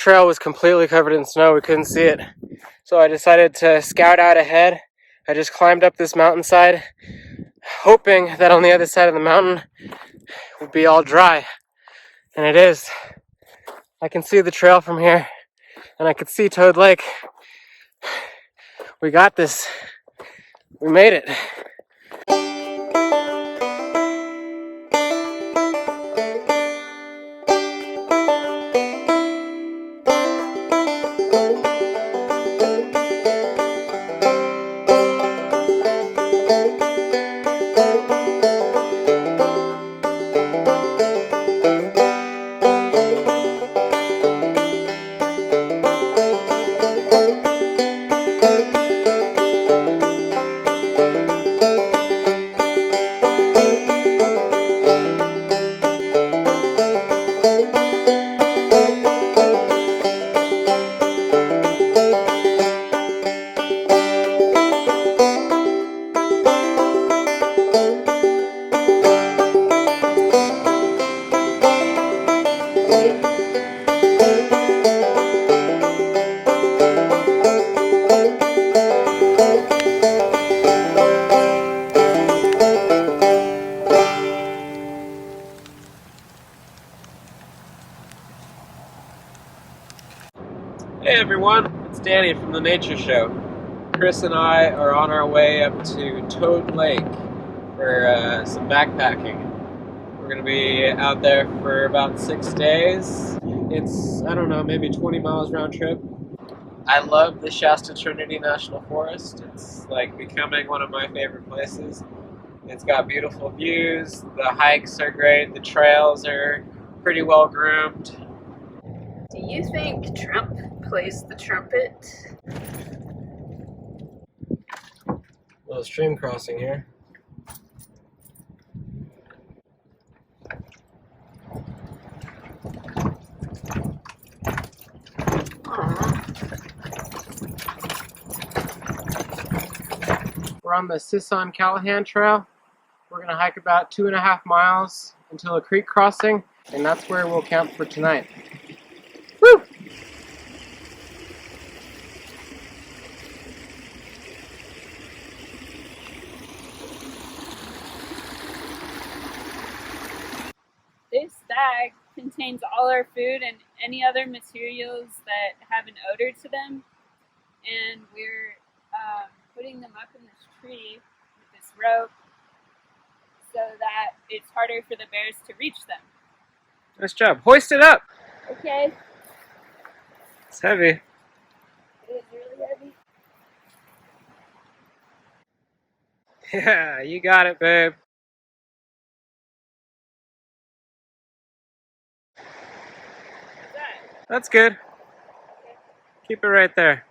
trail was completely covered in snow. We couldn't see it. So I decided to scout out ahead. I just climbed up this mountainside, hoping that on the other side of the mountain would be all dry. And it is. I can see the trail from here, and I can see Toad Lake. We got this. We made it. Hey everyone, it's Danny from the Nature Show. Chris and I are on our way up to Toad Lake for some backpacking. We're going to be out there for about 6 days. It's, I don't know, maybe 20 miles round trip. I love the Shasta Trinity National Forest. It's like becoming one of my favorite places. It's got beautiful views, the hikes are great, the trails are pretty well groomed. Do you think Trump plays the trumpet? Little stream crossing here. We're on the Sisson-Callahan Trail. We're going to hike about 2.5 miles until a creek crossing, and that's where we'll camp for tonight. Woo! This bag contains all our food and any other materials that have an odor to them, and we're putting them up in this tree with this rope so that it's harder for the bears to reach them. Nice job. Hoist it up! Okay. It's heavy. It is really heavy. Yeah, you got it, babe. What's that? That's good. Keep it right there.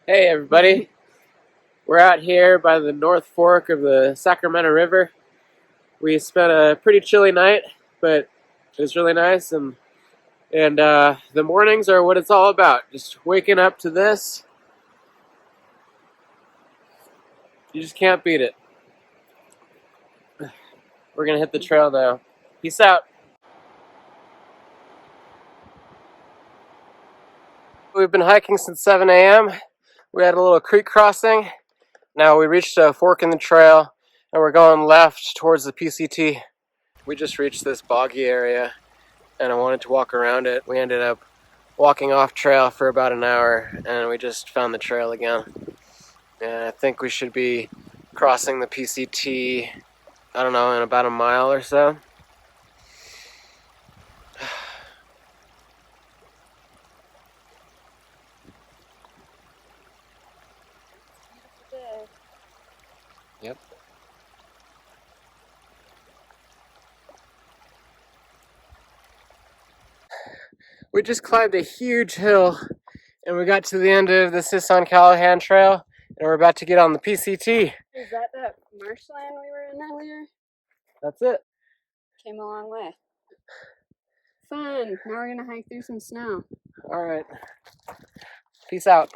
Hey everybody, we're out here by the North Fork of the Sacramento River. We spent a pretty chilly night, but it was really nice, and the mornings are what it's all about. Just waking up to this, you just can't beat it. We're gonna hit the trail now. Peace out. We've been hiking since 7 a.m. We had a little creek crossing. Now we reached a fork in the trail, and we're going left towards the PCT. We just reached this boggy area, and I wanted to walk around it. We ended up walking off trail for about an hour, and we just found the trail again. And I think we should be crossing the PCT, I don't know, in about a mile or so. Yep. We just climbed a huge hill, and we got to the end of the Sisson-Callahan Trail, and we're about to get on the PCT. Is that marshland we were in earlier? That's it. Came a long way. Fun. Now we're gonna hike through some snow. All right. Peace out.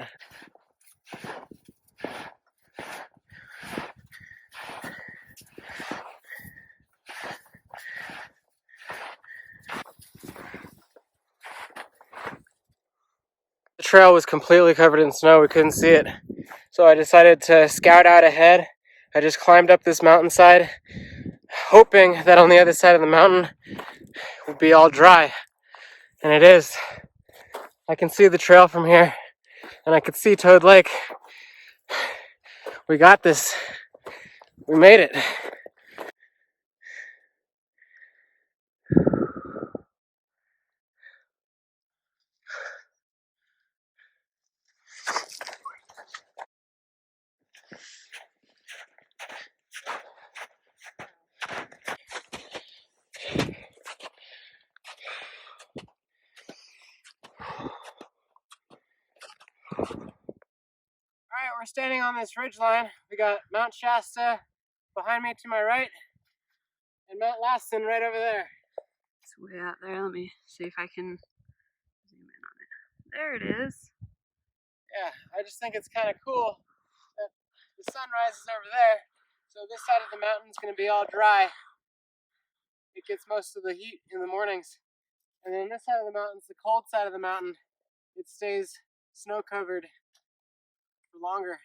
The trail was completely covered in snow. We couldn't see it. So I decided to scout out ahead. I just climbed up this mountainside, hoping that on the other side of the mountain would be all dry. And it is. I can see the trail from here, and I could see Toad Lake. We got this. We made it. Alright, we're standing on this ridge line. We got Mount Shasta behind me to my right, and Mount Lassen right over there. It's way out there. Let me see if I can zoom in on it. There it is. Yeah, I just think it's kind of cool that the sun rises over there, so this side of the mountain is going to be all dry. It gets most of the heat in the mornings. And then this side of the mountain is the cold side of the mountain. It stays snow covered for longer.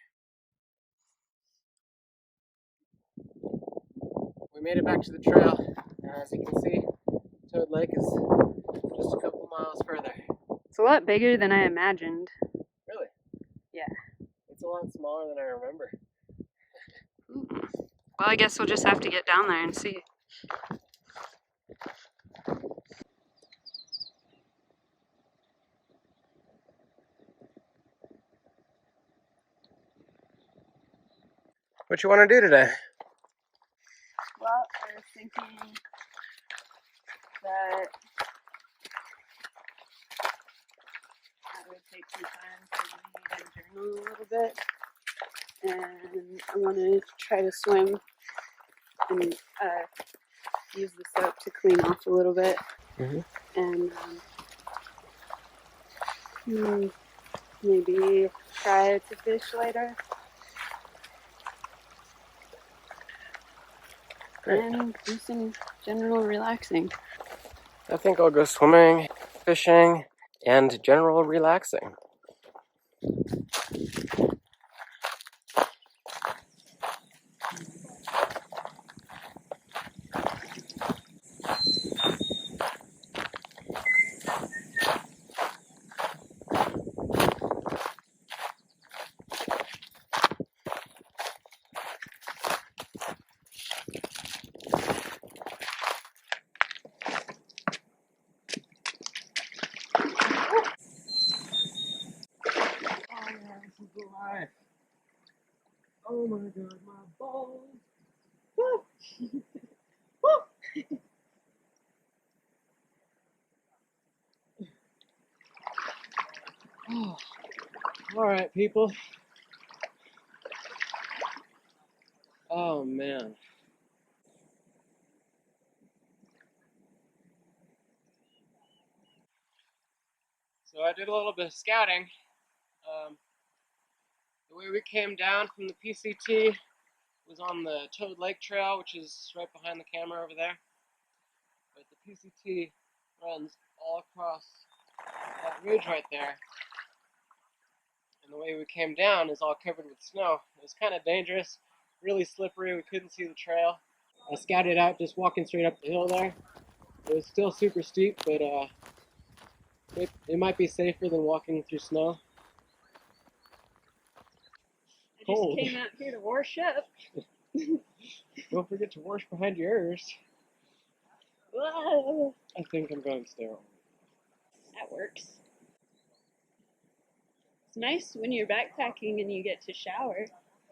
We made it back to the trail, and as you can see, Toad Lake is just a couple miles further. It's a lot bigger than I imagined. Really? Yeah. It's a lot smaller than I remember. Well, I guess we'll just have to get down there and see. What you want to do today? Well, I was thinking that I would take some time to read and journal a little bit. And I want to try to swim and use the soap to clean off a little bit. And maybe try to fish later. Great. And do some general relaxing. I think I'll go swimming, fishing, and general relaxing. Oh my god, my balls! Oh. Alright, people. Oh man. So I did a little bit of scouting. The way we came down from the PCT was on the Toad Lake Trail, which is right behind the camera over there. But the PCT runs all across that ridge right there. And the way we came down is all covered with snow. It was kind of dangerous, really slippery. We couldn't see the trail. I scouted out just walking straight up the hill there. It was still super steep, but it might be safer than walking through snow. I just came out here to wash up. Don't forget to wash behind your ears. Whoa. I think I'm going sterile. That works. It's nice when you're backpacking and you get to shower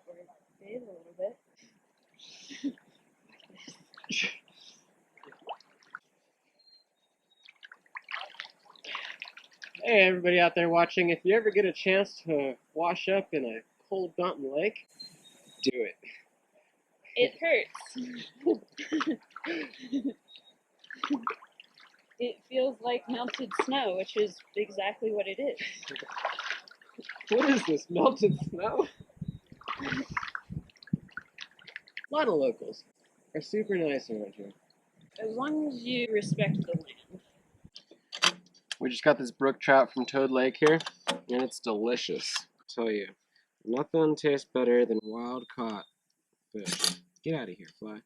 or bathe a little bit. Hey, everybody out there watching, if you ever get a chance to wash up in a cold mountain lake, do it. It hurts. It feels like melted snow, which is exactly what it is. What is this, melted snow? A lot of locals are super nice around here. As long as you respect the land. We just got this brook trout from Toad Lake here, and it's delicious. I tell you, nothing tastes better than wild caught fish. Get out of here, fly.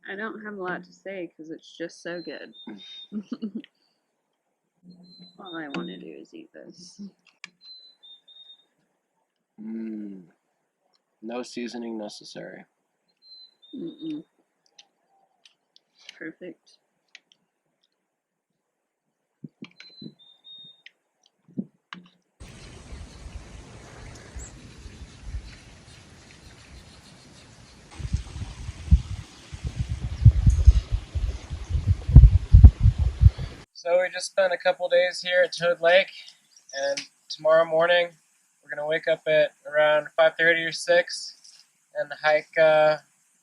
I don't have a lot to say because it's just so good. All I want to do is eat this. No seasoning necessary. Mm-mm. Perfect. So we just spent a couple days here at Toad Lake, and tomorrow morning we're gonna wake up at around 5:30 or 6 and hike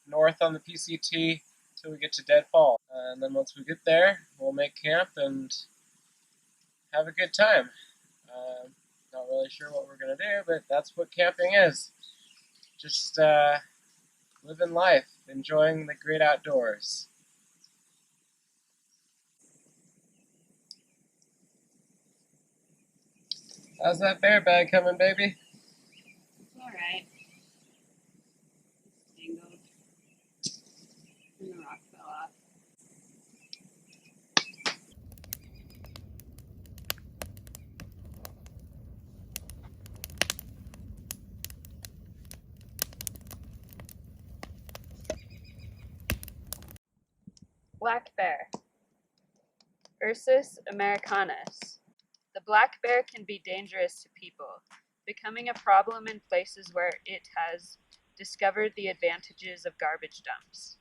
north on the PCT till we get to Deadfall. And then once we get there, we'll make camp and have a good time. Not really sure what we're gonna do, but that's what camping is. Just living life, enjoying the great outdoors. How's that bear bag coming, baby? It's alright. It's tangled. And the rock fell off. Black bear. Ursus americanus. The black bear can be dangerous to people, becoming a problem in places where it has discovered the advantages of garbage dumps.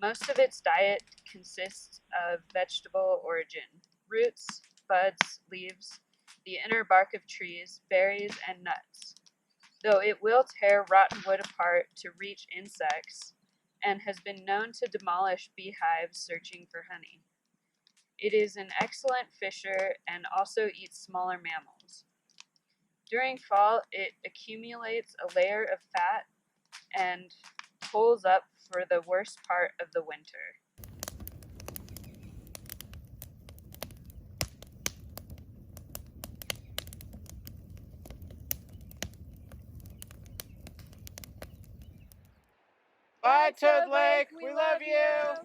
Most of its diet consists of vegetable origin: roots, buds, leaves, the inner bark of trees, berries, and nuts, though it will tear rotten wood apart to reach insects and has been known to demolish beehives searching for honey. It is an excellent fisher and also eats smaller mammals. During fall, it accumulates a layer of fat and pulls up for the worst part of the winter. Bye, Toad Lake. We love you.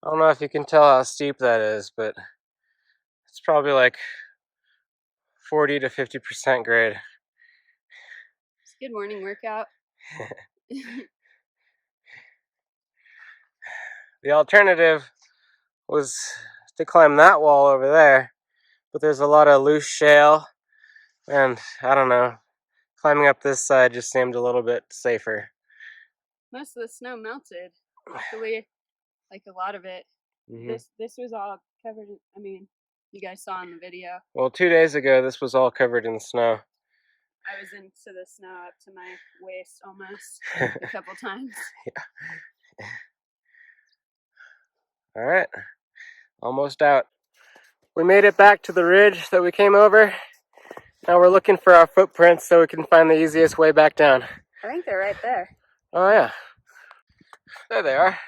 I don't know if you can tell how steep that is, but it's probably like 40 to 50% grade. It's a good morning workout. The alternative was to climb that wall over there, but there's a lot of loose shale, and I don't know, climbing up this side just seemed a little bit safer. Most of the snow melted. Actually, like a lot of it. Mm-hmm. This was all covered in, I mean, you guys saw in the video. Well, 2 days ago, this was all covered in snow. I was into the snow up to my waist almost a couple times. Yeah. All right, almost out. We made it back to the ridge that we came over. Now we're looking for our footprints so we can find the easiest way back down. I think they're right there. Oh yeah, there they are.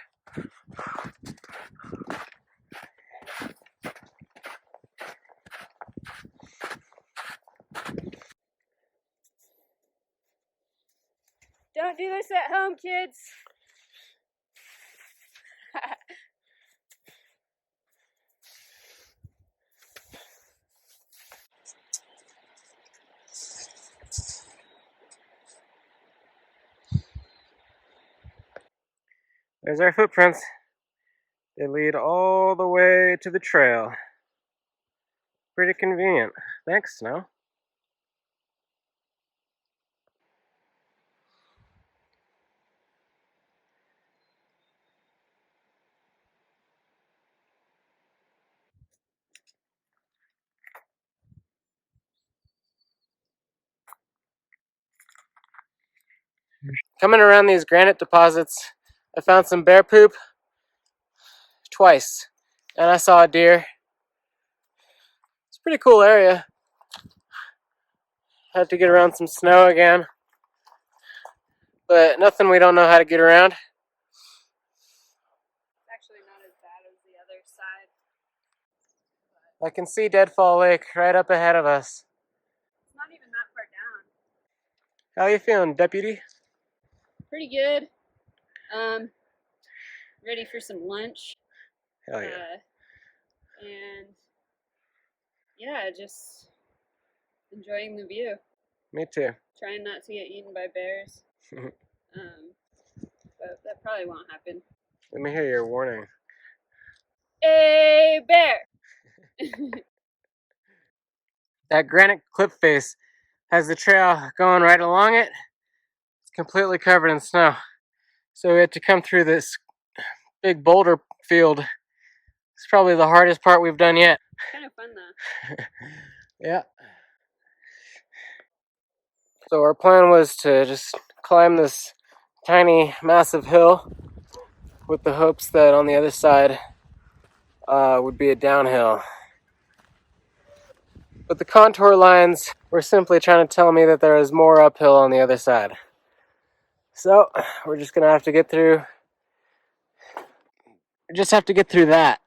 Don't do this at home, kids. There's our footprints. They lead all the way to the trail. Pretty convenient. Thanks, Snow. coming around these granite deposits, I found some bear poop twice, and I saw a deer. It's a pretty cool area. Had to get around some snow again, but nothing we don't know how to get around. It's actually not as bad as the other side. I can see Deadfall Lake right up ahead of us. It's not even that far down. How you feeling, deputy? Pretty good. Ready for some lunch. Hell yeah. And yeah, just enjoying the view. Me too. Trying not to get eaten by bears. But that probably won't happen. Let me hear your warning. A bear! That granite cliff face has the trail going right along it. It's completely covered in snow. So we had to come through this big boulder field. It's probably the hardest part we've done yet. Kind of fun though. Yeah. So our plan was to just climb this tiny, massive hill with the hopes that on the other side would be a downhill. But the contour lines were simply trying to tell me that there is more uphill on the other side. So we're just gonna have to get through. We just have to get through that.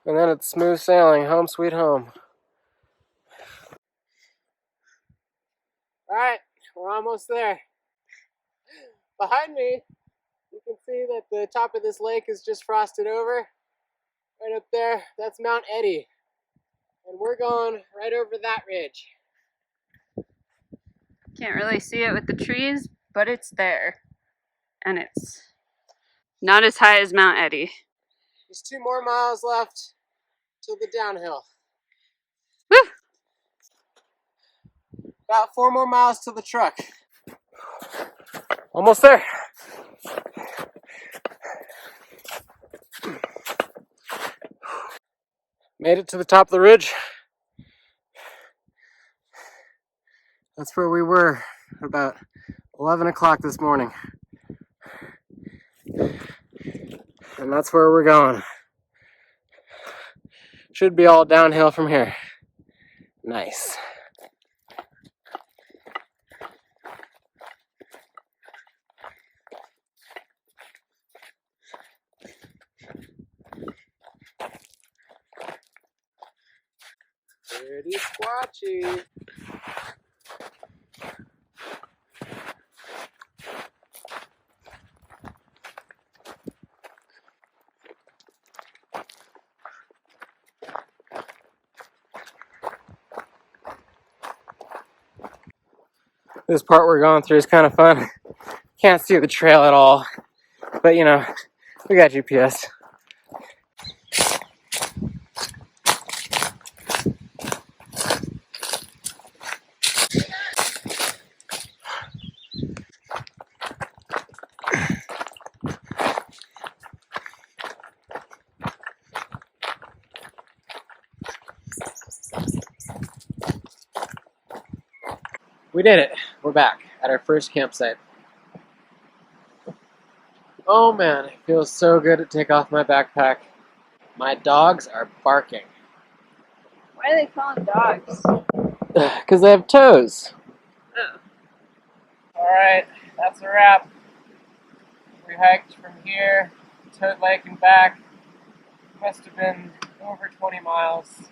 And then it's smooth sailing, home sweet home. Alright, we're almost there. Behind me, you can see that the top of this lake is just frosted over. Right up there, that's Mount Eddy. And we're going right over that ridge. Can't really see it with the trees, but it's there. And it's not as high as Mount Eddy. There's 2 more miles left till the downhill. Woo! About 4 more miles to the truck. Almost there. Made it to the top of the ridge. That's where we were about 11 o'clock this morning. And that's where we're going. Should be all downhill from here. Nice. Pretty squatchy. This part we're going through is kind of fun. Can't see the trail at all, but you know, we got GPS. We did it. We're back at our first campsite. Oh man, it feels so good to take off my backpack. My dogs are barking. Why do they call them dogs? Because they have toes. Oh. Alright, that's a wrap. We hiked from here to Toad Lake and back. Must have been over 20 miles.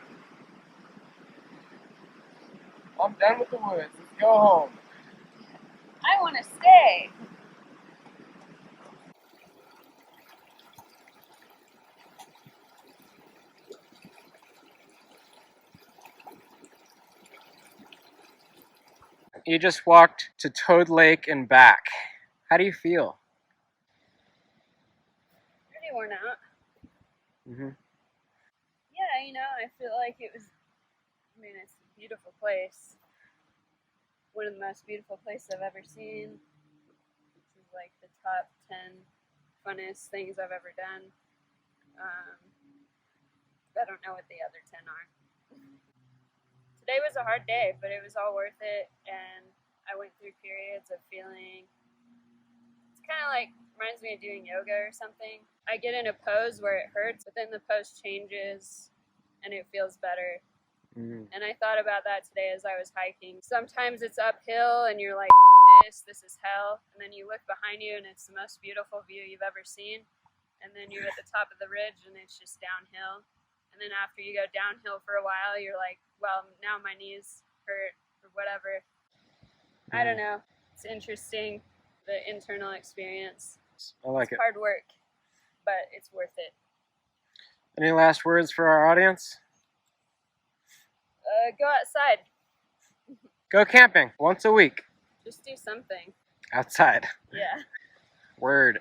I'm done with the woods. Let's go home. I want to stay. You just walked to Toad Lake and back. How do you feel? Pretty worn out. Mm-hmm. Yeah, you know, I feel like it was, it's a beautiful place. One of the most beautiful places I've ever seen. This is like the top 10 funnest things I've ever done. I don't know what the other 10 are. Today was a hard day, but it was all worth it, and I went through periods of feeling, it's kind of like, reminds me of doing yoga or something. I get in a pose where it hurts, but then the pose changes and it feels better. And I thought about that today as I was hiking. Sometimes it's uphill and you're like, this is hell. And then you look behind you and it's the most beautiful view you've ever seen. And then you're at the top of the ridge and it's just downhill. And then after you go downhill for a while, you're like, well, now my knees hurt or whatever. I don't know. It's interesting, the internal experience. I like it. It's hard work, but it's worth it. Any last words for our audience? Go outside. Go camping once a week. Just do something. Outside. Yeah. Word.